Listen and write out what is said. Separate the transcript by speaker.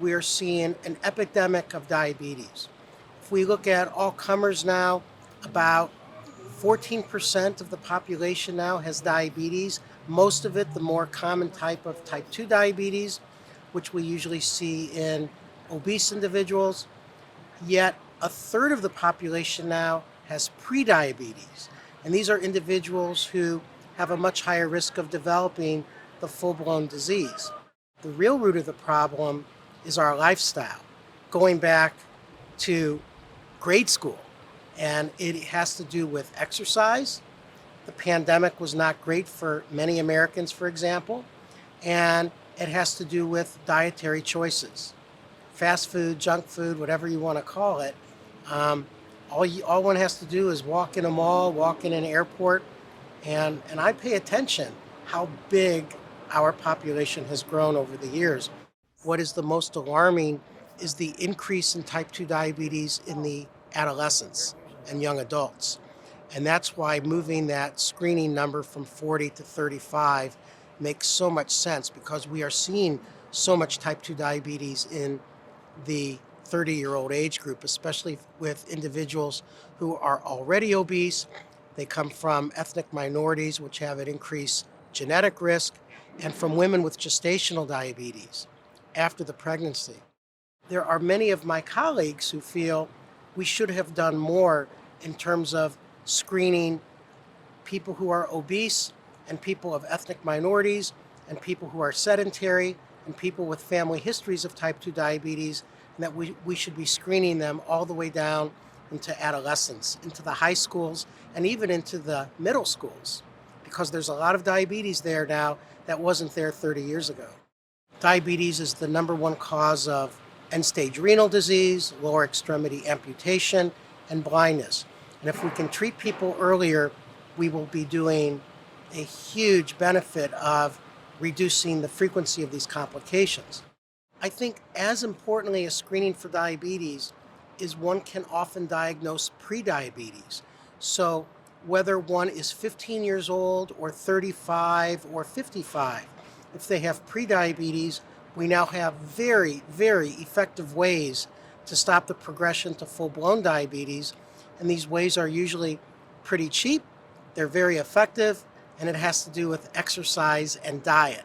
Speaker 1: we are seeing an epidemic of diabetes. If we look at all comers now, about 14% of the population now has diabetes, most of it the more common type of type 2 diabetes, which we usually see in obese individuals. Yet a third of the population now has prediabetes. And these are individuals who have a much higher risk of developing the full-blown disease. The real root of the problem is our lifestyle, going back to grade school. And it has to do with exercise. The pandemic was not great for many Americans, for example. And it has to do with dietary choices. Fast food, junk food, whatever you want to call it. All one has to do is walk in a mall, walk in an airport, and I pay attention how big our population has grown over the years. What is the most alarming is the increase in type 2 diabetes in the adolescents and young adults. And that's why moving that screening number from 40 to 35 makes so much sense, because we are seeing so much type 2 diabetes in the 30-year-old age group, especially with individuals who are already obese. They come from ethnic minorities, which have an increased genetic risk, and from women with gestational diabetes after the pregnancy. There are many of my colleagues who feel we should have done more in terms of screening people who are obese and people of ethnic minorities and people who are sedentary and people with family histories of type 2 diabetes, and that we should be screening them all the way down into adolescence, into the high schools, and even into the middle schools, because there's a lot of diabetes there now that wasn't there 30 years ago. Diabetes is the number one cause of end-stage renal disease, lower extremity amputation, and blindness. And if we can treat people earlier, we will be doing a huge benefit of reducing the frequency of these complications. I think as importantly as screening for diabetes is one can often diagnose prediabetes. So whether one is 15 years old or 35 or 55, if they have prediabetes, we now have very, very effective ways to stop the progression to full-blown diabetes. And these ways are usually pretty cheap, they're very effective, and it has to do with exercise and diet.